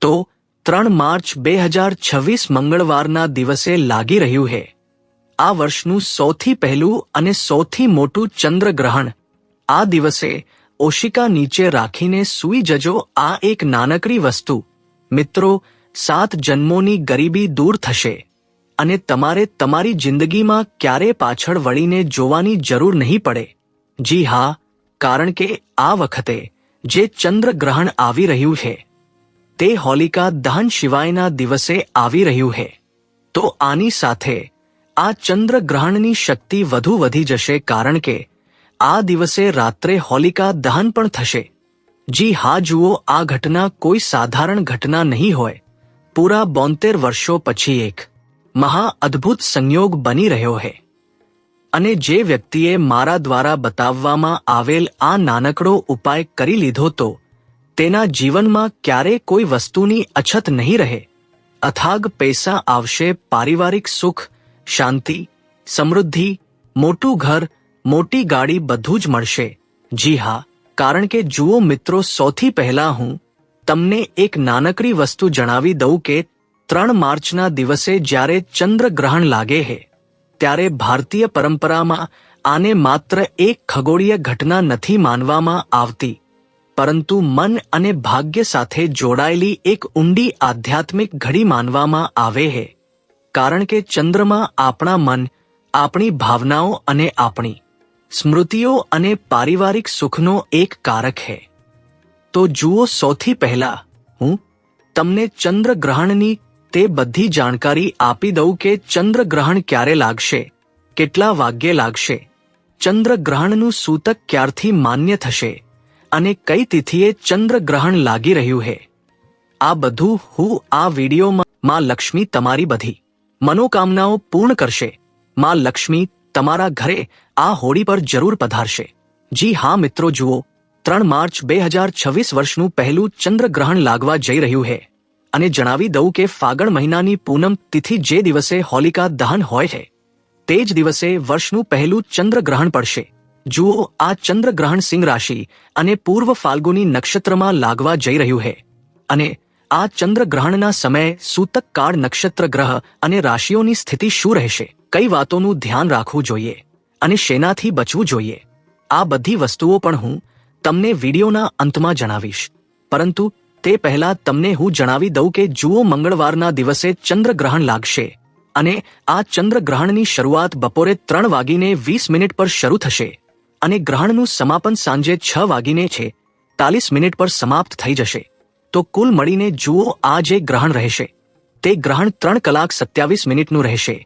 તો 3 માર્ચ 2026 મંગળવારના દિવસે લાગી રહ્યું છે આ વર્ષનું સૌથી પહેલું અને સૌથી મોટું ચંદ્રગ્રહણ। આ દિવસે ઓશિકા નીચે રાખીને સૂઈ જજો। આ એક નાનકડી વસ્તુ મિત્રો 7 જન્મોની ગરીબી દૂર થશે અને તમારે તમારી જિંદગીમાં ક્યારે પાછળ વળીને જોવાની જરૂર નહીં પડે। જી હા, કારણ કે આ વખતે જે ચંદ્રગ્રહણ આવી રહ્યું છે તે હોલિકા દહન સિવાયના દિવસે આવી રહ્યું છે। તો આની સાથે આ ચંદ્રગ્રહણની શક્તિ વધુ વધી જશે કારણ કે આ દિવસે રાત્રે હોલિકા દહન પણ થશે। જી હા, જુઓ, આ ઘટના કોઈ સાધારણ ઘટના નહીં હોય। પૂરા 72 વર્ષો પછી એક મહા અદ્ભુત સંયોગ બની રહ્યો છે અને જે વ્યક્તિએ મારા દ્વારા બતાવવામાં આવેલ આ નાનકડો ઉપાય કરી લીધો તો તેના જીવનમાં ક્યારે કોઈ વસ્તુની અછત નહીં રહે। અથાગ પૈસા આવશે, પારિવારિક સુખ, શાંતિ, સમૃદ્ધિ, મોટું ઘર, મોટી ગાડી બધું જ મળશે। જી હા, કારણ કે જુઓ મિત્રો, સૌથી પહેલા હું તમને એક નાનકડી વસ્તુ જણાવી દઉં કે 3 માર્ચના દિવસે જ્યારે ચંદ્રગ્રહણ લાગે છે ત્યારે ભારતીય પરંપરામાં આને માત્ર એક ખગોળીય ઘટના નથી માનવામાં આવતી, પરંતુ મન અને ભાગ્ય સાથે જોડાયેલી એક ઊંડી આધ્યાત્મિક ઘડી માનવામાં આવે છે। કારણ કે ચંદ્રમાં આપણા મન, આપણી ભાવનાઓ અને આપણી સ્મૃતિઓ અને પારિવારિક સુખનો એક કારક છે। તો જુઓ, સૌથી પહેલા હું તમને ચંદ્રગ્રહણની તે બધી જાણકારી આપી દઉં કે ચંદ્રગ્રહણ ક્યારે લાગશે, કેટલા વાગ્યે લાગશે, ચંદ્રગ્રહણનું સૂતક ક્યારથી માન્ય થશે અને કઈ તિથિએ ચંદ્રગ્રહણ લાગી રહ્યું છે। આ બધું હું આ વિડીયોમાં માં લક્ષ્મી તમારી બધી મનોકામનાઓ પૂર્ણ કરશે। માં લક્ષ્મી તમારા ઘરે આ હોળી પર જરૂર પધારશે। જી હા મિત્રો, જુઓ, 3 માર્ચ 2026 વર્ષનું પહેલું ચંદ્રગ્રહણ લાગવા જઈ રહ્યું છે અને જણાવી દઉં કે ફાગણ મહિનાની પૂનમ તિથિ જે દિવસે હોલિકા દહન હોય છે તે જ દિવસે વર્ષનું પહેલું ચંદ્રગ્રહણ પડશે। જુઓ, આ ચંદ્રગ્રહણ સિંહ રાશિ અને પૂર્વ ફાલ્ગુની નક્ષત્રમાં લાગવા જઈ રહ્યું છે અને આ ચંદ્રગ્રહણના સમયે સૂતક કાળ નક્ષત્ર ગ્રહ અને રાશિઓની સ્થિતિ શું રહેશે, કઈ વાતોનું ધ્યાન રાખવું જોઈએ અને શેનાથી બચવું જોઈએ, આ બધી વસ્તુઓ પણ હું તમને વિડીયોના અંતમાં જણાવીશ। પરંતુ તે પહેલા તમને હું જણાવી દઉં કે જુઓ, મંગળવારના દિવસે ચંદ્રગ્રહણ લાગશે અને આ ચંદ્રગ્રહણની શરૂઆત બપોરે 3:20 પર શરૂ થશે અને ગ્રહણનું સમાપન સાંજે 6:46 પર સમાપ્ત થઈ જશે। તો કુલ મળીને જુઓ, આ જે ગ્રહણ રહેશે તે ગ્રહણ 3 કલાક 27 મિનિટનું રહેશે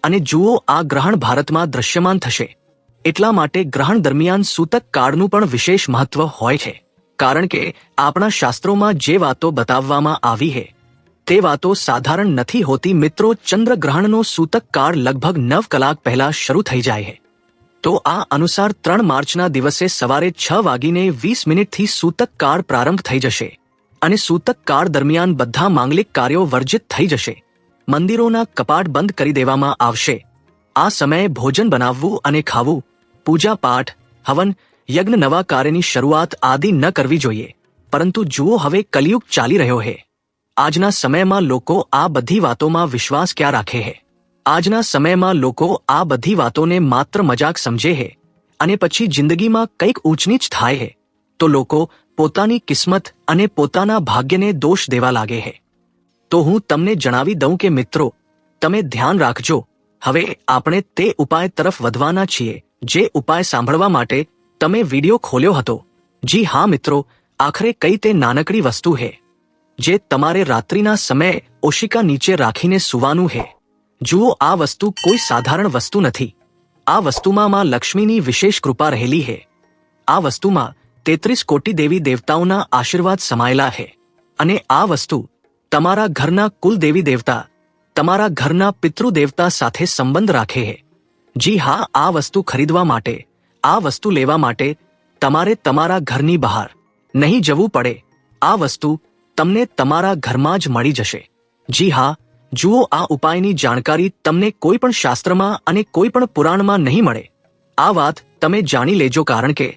અને જુઓ, આ ગ્રહણ ભારતમાં દ્રશ્યમાન થશે। એટલા માટે ગ્રહણ દરમિયાન સૂતક કાળનું પણ વિશેષ મહત્વ હોય છે, કારણ કે આપણા શાસ્ત્રોમાં જે વાતો બતાવવામાં આવી છે તે વાતો સાધારણ નથી હોતી। મિત્રો, ચંદ્રગ્રહણનો સૂતક કાળ લગભગ 9 કલાક પહેલા શરૂ થઈ જાય છે। તો આ અનુસાર 3 માર્ચના દિવસે સવારે 6:20 થી સૂતક કાળ પ્રારંભ થઈ જશે અને સૂતક કાળ દરમિયાન બધા માંગલિક કાર્યો વર્જિત થઈ જશે। મંદિરોના કપાટ બંધ કરી દેવામાં આવશે। આ સમયે ભોજન બનાવવું અને ખાવું, પૂજા પાઠ, હવન, યજ્ઞ, નવા કાર્યની શરૂઆત આદિ ન કરવી જોઈએ। પરંતુ જુઓ, હવે કલિયુગ ચાલી રહ્યો છે। આજના સમયમાં લોકો આ બધી વાતોમાં વિશ્વાસ ક્યાં રાખે છે? આજના સમયમાં લોકો આ બધી વાતોને માત્ર મજાક સમજે છે અને પછી જિંદગીમાં કંઈક ઊંચનીચ થાય છે તો લોકો પોતાની કિસ્મત અને પોતાના ભાગ્યને દોષ દેવા લાગે છે। તો હું તમને જણાવી દઉં કે મિત્રો, તમે ધ્યાન રાખજો। હવે આપણે તે ઉપાય તરફ વધવાના છીએ જે ઉપાય સાંભળવા માટે તમે વિડીયો ખોલ્યો હતો। જી હા મિત્રો, આખરે કઈ તે નાનકડી વસ્તુ છે જે તમારે રાત્રિના સમયે ઓશિકા નીચે રાખીને સૂવાનું છે। જુઓ, આ વસ્તુ કોઈ સાધારણ વસ્તુ નથી। આ વસ્તુમાં માં લક્ષ્મીની વિશેષ કૃપા રહેલી છે। આ વસ્તુમાં 33 કોટી દેવી દેવતાઓના આશીર્વાદ સમાયેલા છે અને આ વસ્તુ તમારા ઘરના કુલ દેવી દેવતા, તમારા ઘરના પિતૃદેવતા સાથે સંબંધ રાખે છે। જી હા, આ વસ્તુ ખરીદવા માટે, આ વસ્તુ લેવા માટે તમારે તમારા ઘરની બહાર નહીં જવું પડે। આ વસ્તુ તમને તમારા ઘરમાં જ મળી જશે। જી હા, જુઓ, આ ઉપાયની જાણકારી તમને કોઈ પણ શાસ્ત્રમાં અને કોઈ પણ પુરાણમાં નહીં મળે। આ વાત તમે જાણી લેજો, કારણ કે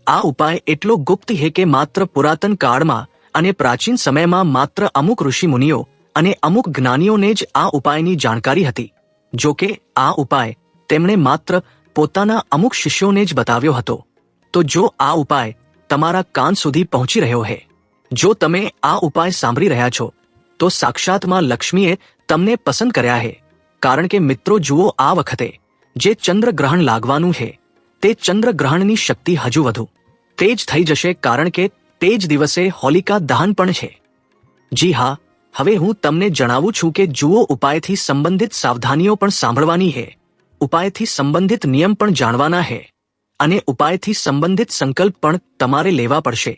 આ ઉપાય એટલો ગુપ્ત છે કે માત્ર પુરાતન કાળમાં અને પ્રાચીન સમયમાં માત્ર અમુક ઋષિમુનિઓ અને અમુક જ્ઞાનીઓને જ આ ઉપાયની જાણકારી હતી. જો કે આ ઉપાય તેમણે માત્ર પોતાના અમુક શિષ્યોને જ બતાવ્યો હતો. તો જો આ ઉપાય તમારા કાન સુધી પહોંચી રહ્યો છે, જો તમે આ ઉપાય સાંભળી રહ્યા છો, તો સાક્ષાત માં લક્ષ્મીએ તમને પસંદ કર્યા છે. કારણ કે મિત્રો જુઓ, આ વખતે જે ચંદ્રગ્રહણ લાગવાનું છે તે ચંદ્રગ્રહણની શક્તિ હજુ વધુ તેજ થઈ જશે, કારણ કે તે જ દિવસે હોલિકા દહન પણ છે. જી હા, હવે હું તમને જણાવું છું કે જુઓ, ઉપાયથી સંબંધિત સાવધાનીઓ પણ સાંભળવાની છે, ઉપાયથી સંબંધિત નિયમ પણ જાણવાના છે અને ઉપાયથી સંબંધિત સંકલ્પ પણ તમારે લેવા પડશે.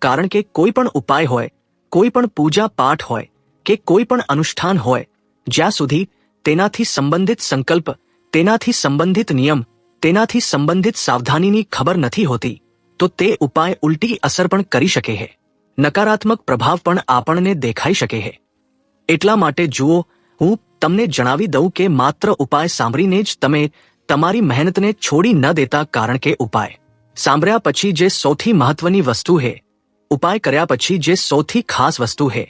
કારણ કે કોઈ પણ ઉપાય હોય, કોઈ પણ પૂજા પાઠ હોય કે કોઈ પણ અનુષ્ઠાન હોય, જ્યાં સુધી તેનાથી સંબંધિત સંકલ્પ, તેનાથી સંબંધિત નિયમ, તેનાથી સંબંધિત સાવધાનીની ખબર નથી હોતી, તો તે ઉપાય ઉલટી અસર પણ કરી શકે છે, નકારાત્મક પ્રભાવ પણ આપણને દેખાઈ શકે છે. એટલા માટે જુઓ, હું તમને જણાવી દઉં કે માત્ર ઉપાય સાંભળીને જ તમે તમારી મહેનતને છોડી ન દેતા. કારણ કે ઉપાય સાંભળ્યા પછી જે સૌથી મહત્વની વસ્તુ છે, ઉપાય કર્યા પછી જે સૌથી ખાસ વસ્તુ છે,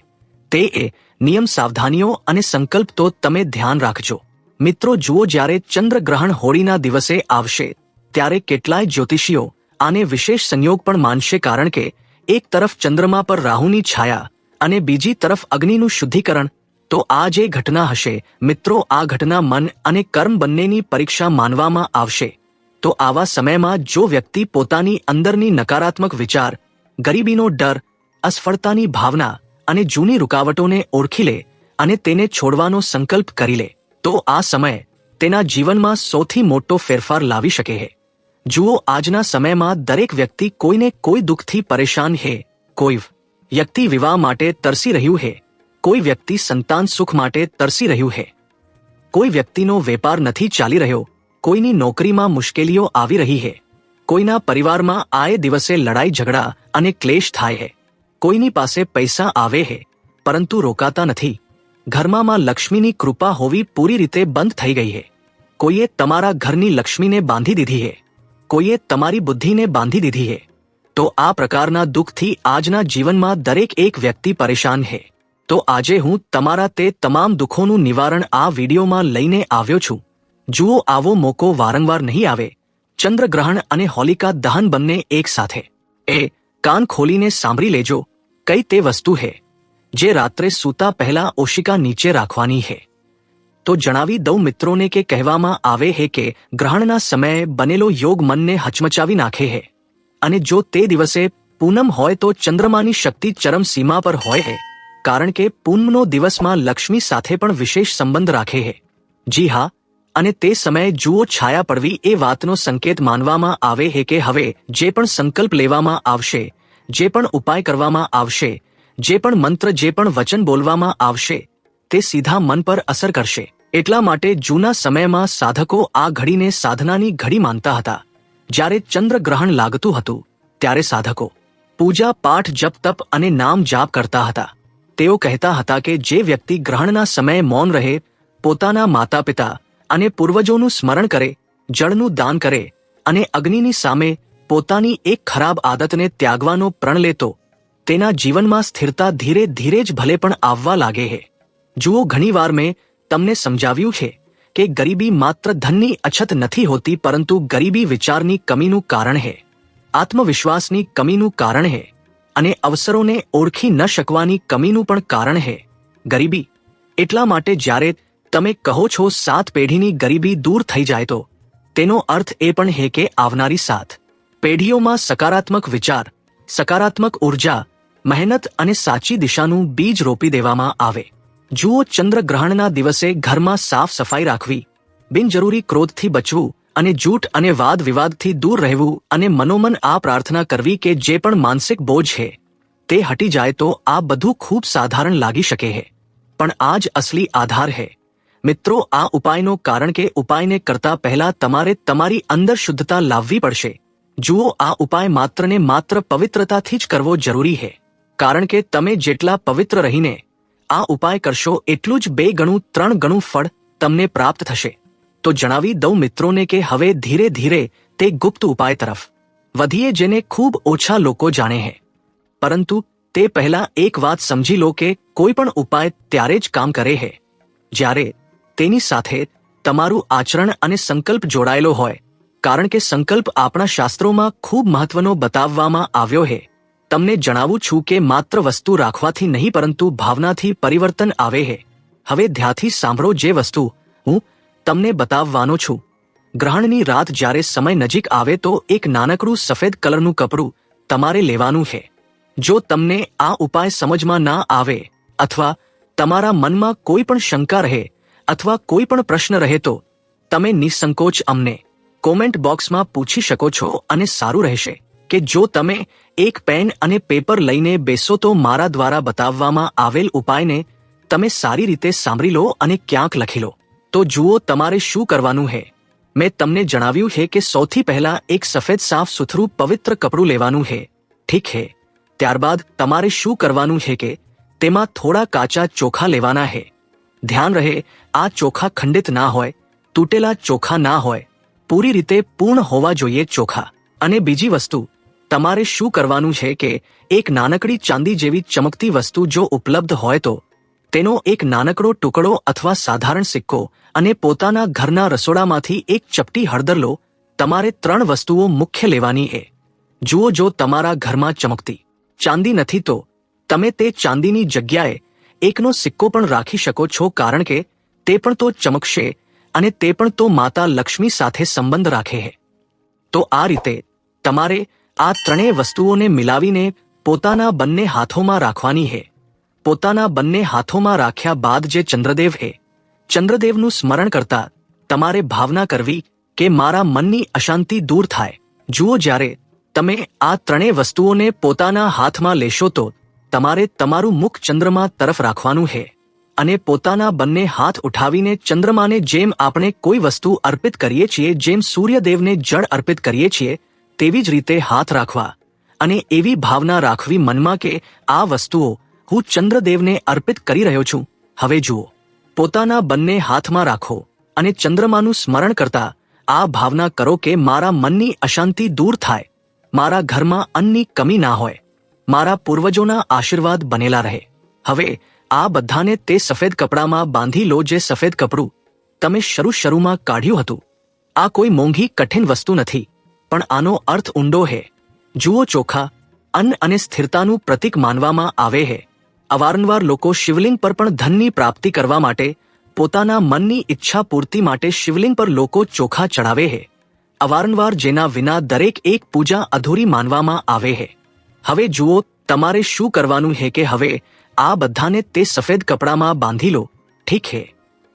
તે એ નિયમ, સાવધાનીઓ અને સંકલ્પ. તો તમે ધ્યાન રાખજો મિત્રો. જુઓ, જ્યારે ચંદ્રગ્રહણ હોળીના દિવસે આવશે ત્યારે કેટલાય જ્યોતિષીઓ આને વિશેષ સંયોગ પણ માનશે. કારણ કે એક તરફ ચંદ્રમા પર રાહુની છાયા અને બીજી તરફ અગ્નિનું શુદ્ધિકરણ. તો આ જે ઘટના હશે મિત્રો, આ ઘટના મન અને કર્મ બંનેની પરીક્ષા માનવામાં આવશે. તો આવા સમયમાં જો વ્યક્તિ પોતાની અંદરની નકારાત્મક વિચાર, ગરીબીનો ડર, અસફળતાની ભાવના અને જૂની રૂકાવટોને ઓળખી લે અને તેને છોડવાનો સંકલ્પ કરી લે, તો આ સમય તેના જીવનમાં સૌથી મોટો ફેરફાર લાવી શકે છે. જુઓ, આજના સમયમાં દરેક વ્યક્તિ કોઈને કોઈ દુઃખથી પરેશાન છે. કોઈ વ્યક્તિ વિવાહ માટે તરસી રહ્યું છે, કોઈ વ્યક્તિ સંતાન સુખ માટે તરસી રહ્યું છે, કોઈ વ્યક્તિનો વેપાર નથી ચાલી રહ્યો, કોઈની નોકરીમાં મુશ્કેલીઓ આવી રહી છે, કોઈના પરિવારમાં આએ દિવસે લડાઈ ઝઘડા અને ક્લેશ થાય છે, કોઈની પાસે પૈસા આવે છે પરંતુ રોકાતા નથી, ઘરમાં લક્ષ્મીની કૃપા હોવી પૂરી રીતે બંધ થઈ ગઈ છે, કોઈએ તમારા ઘરની લક્ષ્મીને બાંધી દીધી છે, કોઈએ તમારી બુદ્ધિને બાંધી દીધી છે. તો આ પ્રકારના દુઃખથી આજના જીવનમાં દરેક એક વ્યક્તિ પરેશાન છે. તો આજે હું તમારા તે તમામ દુઃખોનું નિવારણ આ વિડીયોમાં લઈને આવ્યો છું. જુઓ, આવો મોકો વારંવાર નહીં આવે. ચંદ્રગ્રહણ અને હોલિકા દહન બંને એક સાથે. કાન ખોલીને સાંભળી લેજો, કઈ તે વસ્તુ છે જે રાત્રે સૂતા પહેલા ઓશિકા નીચે રાખવાની છે. તો જણાવી દઉં મિત્રોને કે કહેવામાં આવે છે કે ગ્રહણના સમયે બનેલો યોગ મનને હચમચાવી નાખે છે. અને જો તે દિવસે પૂનમ હોય તો ચંદ્રમાની શક્તિ ચરમ સીમા પર હોય છે. કારણ કે પૂનમનો દિવસમાં લક્ષ્મી સાથે પણ વિશેષ સંબંધ રાખે છે. જી હા, અને તે સમયે જુઓ, છાયા પડવી એ વાતનો સંકેત માનવામાં આવે છે કે હવે જે પણ સંકલ્પ લેવામાં આવશે, જે પણ ઉપાય કરવામાં આવશે, જે પણ મંત્ર, જે પણ વચન બોલવામાં આવશે, તે સીધા મન પર અસર કરશે. એટલા માટે જૂના સમયમાં સાધકો આ ઘડીને સાધનાની ઘડી માનતા હતા. જ્યારે ચંદ્રગ્રહણ લાગતું હતું ત્યારે સાધકો પૂજા પાઠ, જપ તપ અને નામ જાપ કરતા હતા. તેઓ કહેતા હતા કે જે વ્યક્તિ ગ્રહણના સમયે મૌન રહે, પોતાના માતા પિતા અને પૂર્વજોનું સ્મરણ કરે, જળનું દાન કરે અને અગ્નિની સામે પોતાની એક ખરાબ આદતને ત્યાગવાનો પ્રણ લેતો, તેના જીવનમાં સ્થિરતા ધીરે ધીરે જ ભલે પણ આવવા લાગે છે. જુઓ, ઘણીવાર મેં તમને સમજાવ્યું છે કે ગરીબી માત્ર ધનની અછત નથી હોતી, પરંતુ ગરીબી વિચારની કમીનું કારણ છે, આત્મવિશ્વાસની કમીનું કારણ છે અને અવસરોને ઓળખી ન શકવાની કમીનું પણ કારણ છે. ગરીબી એટલા માટે જ્યારે તમે કહો છો 7 પેઢીની ગરીબી દૂર થઈ જાય, તો તેનો અર્થ એ પણ છે કે આવનારી 7 પેઢીઓમાં સકારાત્મક વિચાર, સકારાત્મક ઉર્જા, મહેનત અને સાચી દિશાનું બીજ રોપી દેવામાં આવે. જુઓ, ચંદ્રગ્રહણના દિવસે ઘરમાં સાફ સફાઈ રાખવી, બિનજરૂરી ક્રોધથી બચવું અને જૂઠ અને વાદ વિવાદથી દૂર રહેવું અને મનોમન આ પ્રાર્થના કરવી કે જે પણ માનસિક બોજ છે તે હટી જાય. તો આ બધું ખૂબ સાધારણ લાગી શકે છે, પણ આ જ અસલી આધાર છે મિત્રો આ ઉપાયનો. કારણ કે ઉપાયને કરતા પહેલા તમારે તમારી અંદર શુદ્ધતા લાવવી પડશે. જુઓ, આ ઉપાય માત્ર ને માત્ર પવિત્રતાથી જ કરવો જરૂરી છે. કારણ કે તમે જેટલા પવિત્ર રહીને આ ઉપાય કરશો એટલું જ 2 ગણું 3 ગણું ફળ તમને પ્રાપ્ત થશે. તો જણાવી દઉં મિત્રોને કે હવે ધીરે ધીરે તે ગુપ્ત ઉપાય તરફ વધીએ જેને ખૂબ ઓછા લોકો જાણે છે, પરંતુ તે પહેલા એક વાત સમજી લો કે કોઈ પણ ઉપાય ત્યારે જ કામ કરે છે જ્યારે તેની સાથે તમારું આચરણ અને સંકલ્પ જોડાયેલો હોય, કારણ કે સંકલ્પ આપણા શાસ્ત્રોમાં ખૂબ મહત્વનો બતાવવામાં આવ્યો છે. તમને જણાવું છું કે માત્ર વસ્તુ રાખવાથી નહીં પરંતુ ભાવનાથી પરિવર્તન આવે છે. હવે ધ્યાનથી સાંભળો જે વસ્તુ હું તમને બતાવવાનો છું. ગ્રહણની રાત જ્યારે સમય નજીક આવે તો એક નાનકડું સફેદ કલરનું કપડું તમારે લેવાનું છે. જો તમને આ ઉપાય સમજમાં ના આવે અથવા તમારા મનમાં કોઈ પણ શંકા રહે અથવા કોઈ પણ પ્રશ્ન રહે તો તમે નિસંકોચ અમને કોમેન્ટ બોક્સમાં પૂછી શકો છો. અને સારું રહેશે કે જો તમે એક પેન અને પેપર લઈને બેસો તો મારા દ્વારા બતાવવામાં આવેલ ઉપાયને તમે સારી રીતે સાંભળી લો અને ક્યાંક લખી લો. તો જુઓ તમારે શું કરવાનું છે. મેં તમને જણાવ્યું છે કે સૌથી પહેલા એક સફેદ સાફ સુથરું પવિત્ર કપડું લેવાનું છે, ઠીક છે? ત્યારબાદ તમારે શું કરવાનું છે કે તેમાં થોડા કાચા ચોખા લેવાના છે. ધ્યાન રહે આ ચોખા ખંડિત ના હોય, તૂટેલા ચોખા ના હોય, પૂરી રીતે પૂર્ણ હોવા જોઈએ ચોખા. અને બીજી વસ્તુ તમારે શું કરવાનું છે કે એક નાનકડી ચાંદી જેવી ચમકતી વસ્તુ જો ઉપલબ્ધ હોય તો તેનો એક નાનકડો ટુકડો અથવા સાધારણ સિક્કો અને પોતાના ઘરના રસોડામાંથી એક ચપટી હળદર લો. તમારે 3 વસ્તુઓ મુખ્ય લેવાની છે. જુઓ, જો તમારા ઘરમાં ચમકતી ચાંદી નથી તો તમે તે ચાંદીની જગ્યાએ એકનો સિક્કો પણ રાખી શકો છો, કારણ કે તે પણ તો ચમકશે અને તે પણ તો માતા લક્ષ્મી સાથે સંબંધ રાખે છે. તો આ રીતે તમારે આ 3 વસ્તુઓને મિલાવીને પોતાના બંને હાથોમાં રાખવાની છે. પોતાના બંને હાથોમાં રાખ્યા બાદ જે ચંદ્રદેવ છે, ચંદ્રદેવનું સ્મરણ કરતા તમારે ભાવના કરવી કે મારા મનની અશાંતિ દૂર થાય. જુઓ, જ્યારે તમે આ 3 વસ્તુઓને પોતાના હાથમાં લેશો તો તમારે તમારું મુખ ચંદ્રમા તરફ રાખવાનું છે અને પોતાના બંને હાથ ઉઠાવીને ચંદ્રમાને જેમ આપણે કોઈ વસ્તુ અર્પિત કરીએ છીએ, જેમ સૂર્યદેવને જળ અર્પિત કરીએ છીએ, તેવી જ રીતે હાથ રાખવા અને એવી ભાવના રાખવી મનમાં કે આ વસ્તુઓ હું ચંદ્રદેવને અર્પિત કરી રહ્યો છું. હવે જુઓ, પોતાના બંને હાથમાં રાખો અને ચંદ્રમાનું સ્મરણ કરતા આ ભાવના કરો કે મારા મનની અશાંતિ દૂર થાય, મારા ઘરમાં અન્નની કમી ના હોય, મારા પૂર્વજોના આશીર્વાદ બનેલા રહે. હવે આ બધાને તે સફેદ કપડામાં બાંધી લો જે સફેદ કપડું તમે શરૂમાં કાઢ્યું હતું. આ કોઈ મોંઘી કઠિન વસ્તુ નથી, પણ આનો અર્થ ઊંડો છે. જુઓ, ચોખા અન્ન અને સ્થિરતાનું પ્રતીક માનવામાં આવે છે. અવારનવાર લોકો શિવલિંગ પર પણ ધનની પ્રાપ્તિ કરવા માટે, પોતાના મનની ઈચ્છા પૂર્તિ માટે શિવલિંગ પર લોકો ચોખા ચડાવે છે. અવારનવાર જેના વિના દરેક એક પૂજા અધૂરી માનવામાં આવે છે. હવે જુઓ, તમારે શું કરવાનું છે કે હવે આ બધાને તે સફેદ કપડામાં બાંધી લો, ઠીક છે?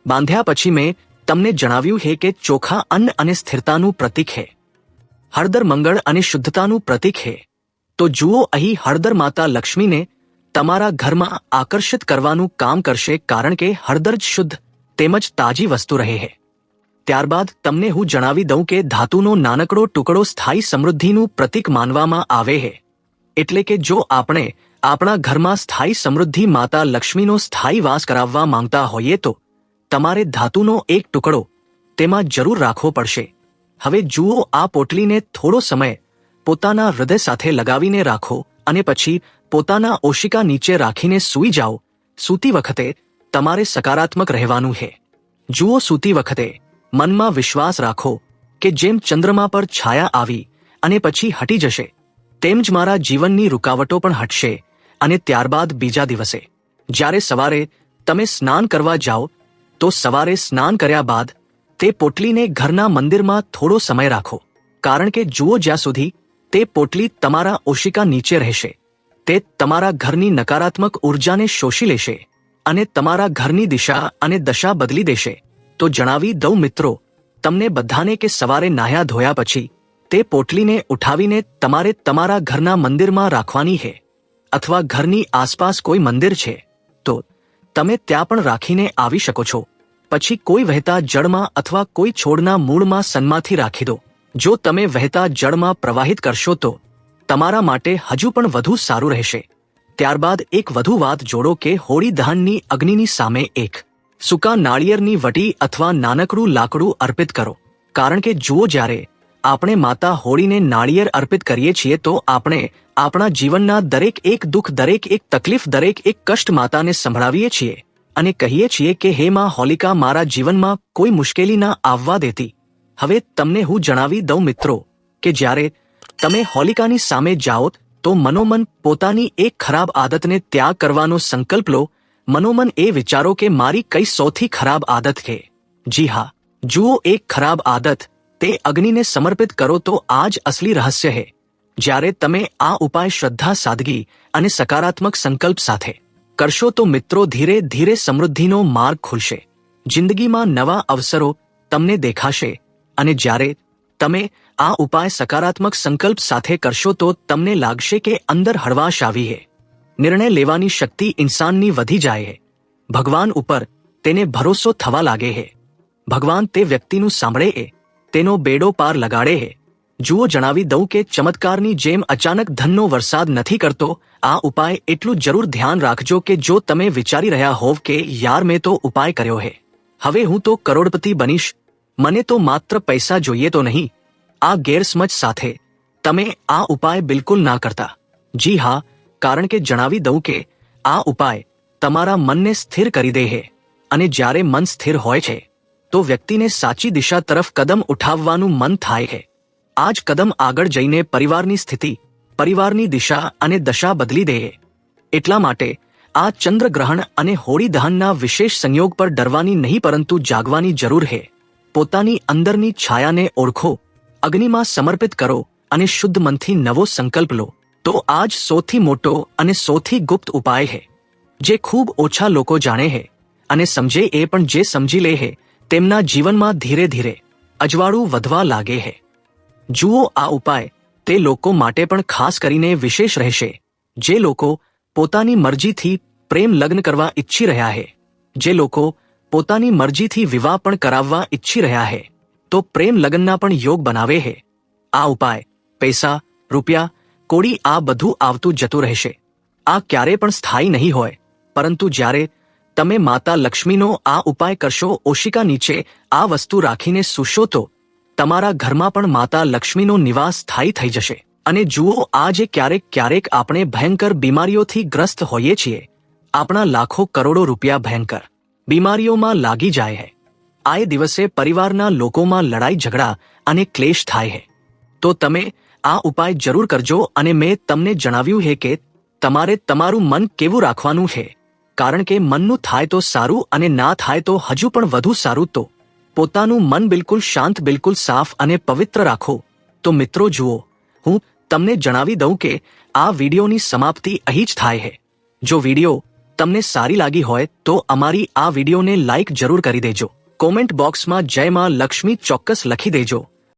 બાંધ્યા પછી મેં તમને જણાવ્યું છે કે ચોખા અન્ન અને સ્થિરતાનું પ્રતીક છે. હળદર મંગળ અને શુદ્ધતાનું પ્રતીક છે. તો જુઓ, અહીં હળદર માતા લક્ષ્મીને તમારા ઘરમાં આકર્ષિત કરવાનું કામ કરશે, કારણ કે હળદર જ શુદ્ધ તેમજ તાજી વસ્તુ રહે છે. ત્યારબાદ તમને હું જણાવી દઉં કે ધાતુનો નાનકડો ટુકડો સ્થાયી સમૃદ્ધિનું પ્રતીક માનવામાં આવે છે. એટલે કે જો આપણે આપણા ઘરમાં સ્થાયી સમૃદ્ધિ માતા લક્ષ્મીનો સ્થાયી વાસ કરાવવા માંગતા હોઈએ તો તમારે ધાતુનો એક ટુકડો તેમાં જરૂર રાખવો પડશે. હવે જુઓ, આ પોટલીને થોડો સમય પોતાના હૃદય સાથે લગાવીને રાખો અને પછી પોતાના ઓશિકા નીચે રાખીને સૂઈ જાઓ. સૂતી વખતે તમારે સકારાત્મક રહેવાનું છે. જુઓ, સૂતી વખતે મનમાં વિશ્વાસ રાખો કે જેમ ચંદ્રમા પર છાયા આવી અને પછી હટી જશે, તેમ જ મારા જીવનની રૂકાવટો પણ હટશે. અને ત્યારબાદ બીજા દિવસે જ્યારે સવારે તમે સ્નાન કરવા જાઓ તો સવારે સ્નાન કર્યા બાદ તે પોટલીને ઘરના મંદિરમાં થોડો સમય રાખો, કારણ કે જુઓ, જ્યાં સુધી તે પોટલી તમારા ઓશિકા નીચે રહેશે તે તમારા ઘરની નકારાત્મક ઉર્જાને શોષી લેશે અને તમારા ઘરની દિશા અને દશા બદલી દેશે. તો જણાવી દઉં મિત્રો તમને બધાને કે સવારે નાહ્યા ધોયા પછી તે પોટલીને ઉઠાવીને તમારે તમારા ઘરના મંદિરમાં રાખવાની છે, અથવા ઘરની આસપાસ કોઈ મંદિર છે તો તમે ત્યાં પણ રાખીને આવી શકો છો. પછી કોઈ વહેતા જળમાં અથવા કોઈ છોડના મૂળમાં સન્માથી રાખી દો. જો તમે વહેતા જળમાં પ્રવાહિત કરશો તો તમારા માટે હજુ પણ વધુ સારું રહેશે. ત્યારબાદ એક વધુ વાત જોડો કે હોળી દહનની અગ્નિની સામે એક સૂકા નાળિયેરની વટી અથવા નાનકડું લાકડું અર્પિત કરો, કારણ કે જુઓ, જ્યારે આપણે માતા હોળીને નાળિયેર અર્પિત કરીએ છીએ તો આપણે આપણા જીવનના દરેક એક દુઃખ, દરેક એક તકલીફ, દરેક એક કષ્ટ માતાને સંભળાવીએ છીએ અને કહીએ છીએ કે હે માં હોલિકા, મારા જીવનમાં કોઈ મુશ્કેલી ના આવવા દેતી. હવે તમને હું જણાવી દઉં મિત્રો કે જ્યારે તમે હોલિકાની સામે જાઓ તો મનોમન પોતાની એક ખરાબ આદતને ત્યાગ કરવાનો સંકલ્પ લો. મનોમન એ વિચારો કે મારી કઈ સૌથી ખરાબ આદત છે. જી હા, જુઓ, એક ખરાબ આદત તે અગ્નિને સમર્પિત કરો તો આ જ અસલી રહસ્ય છે. જ્યારે તમે આ ઉપાય શ્રદ્ધા, સાદગી અને સકારાત્મક સંકલ્પ સાથે કરશો તો મિત્રો ધીરે ધીરે સમૃદ્ધિનો માર્ગ ખુલશે. જિંદગીમાં નવા અવસરો તમને દેખાશે અને જ્યારે તમે આ ઉપાય સકારાત્મક સંકલ્પ સાથે કરશો તો તમને લાગશે કે અંદર હળવાશ આવી છે. નિર્ણય લેવાની શક્તિ ઇન્સાનની વધી જાય છે. ભગવાન ઉપર તેને ભરોસો થવા લાગે છે. ભગવાન તે વ્યક્તિનું સાંભળે છે, તેનો બેડો પાર લગાડે છે. જુઓ, જણાવી દઉં કે ચમત્કારની જેમ અચાનક ધનનો વરસાદ નથી કરતો. આ ઉપાય એટલું જરૂર ધ્યાન રાખજો કે જો તમે વિચારી રહ્યા હોવ કે યાર મેં તો ઉપાય કર્યો છે, હવે હું તો કરોડપતિ બનીશ, મને તો માત્ર પૈસા જોઈએ તો નહીં, આ ગેરસમજ સાથે તમે આ ઉપાય બિલકુલ ના કરતા. જી હા, કારણ કે જણાવી દઉં કે આ ઉપાય તમારા મનને સ્થિર કરી દે છે અને જ્યારે મન સ્થિર હોય છે તો વ્યક્તિને સાચી દિશા તરફ કદમ ઉઠાવવાનું મન થાય છે. આ જ કદમ આગળ જઈને પરિવારની સ્થિતિ, પરિવારની દિશા અને દશા બદલી દે છે. એટલા માટે આ ચંદ્રગ્રહણ અને હોળી દહનના વિશેષ સંયોગ પર ડરવાની નહીં પરંતુ જાગવાની જરૂર છે. પોતાની અંદરની છાયાને ઓળખો, અગ્નિમાં સમર્પિત કરો અને શુદ્ધ મનથી નવો સંકલ્પ લો. તો આ જ સૌથી મોટો અને સૌથી ગુપ્ત ઉપાય છે જે ખૂબ ઓછા લોકો જાણે છે અને સમજે. એ પણ જે સમજી લે છે તેમના જીવનમાં ધીરે ધીરે અજવાળું વધવા લાગે છે. જુઓ, આ ઉપાય તે લોકો માટે પણ ખાસ કરીને વિશેષ રહેશે જે લોકો પોતાની મરજીથી પ્રેમ લગ્ન કરવા ઈચ્છી રહ્યા છે, જે લોકો પોતાની મરજીથી વિવાહ પણ કરાવવા ઈચ્છી રહ્યા છે તો પ્રેમ લગ્નના પણ યોગ બનાવે છે. આ ઉપાય પૈસા, રૂપિયા, કોડી આ બધું આવતું જતું રહેશે. આ ક્યારે પણ સ્થાયી નહીં હોય, પરંતુ જ્યારે તમે માતા લક્ષ્મીનો આ ઉપાય કરશો, ઓશિકા નીચે આ વસ્તુ રાખીને સૂશો તો તમારા ઘરમાં પણ માતા લક્ષ્મીનો નિવાસ સ્થાયી થઈ જશે. અને જુઓ, આજે ક્યારેક ક્યારેક આપણે ભયંકર બીમારીઓથી ગ્રસ્ત હોઈએ છીએ. આપણા લાખો કરોડો રૂપિયા ભયંકર બીમારીઓમાં લાગી જાય છે. આ દિવસે પરિવારના લોકોમાં લડાઈ ઝઘડા અને ક્લેશ થાય છે. તો તમે આ ઉપાય જરૂર કરજો. અને મેં તમને જણાવ્યું છે કે તમારે તમારું મન કેવું રાખવાનું છે, કારણ કે મનનું થાય તો સારું અને ના થાય તો હજુ પણ વધુ સારું. તો પોતાનું મન બિલકુલ શાંત, બિલકુલ સાફ અને પવિત્ર રાખો. તો મિત્રો જુઓ, હું તમને જણાવી દઉં કે આ વિડીયોની સમાપ્તિ અહીં જ થાય છે. જો વિડીયો તમને સારી લાગી હોય તો અમારી આ વિડીયોને લાઈક જરૂર કરી દેજો. કોમેન્ટ બોક્સમાં જય માં લક્ષ્મી ચોક્કસ લખી દેજો.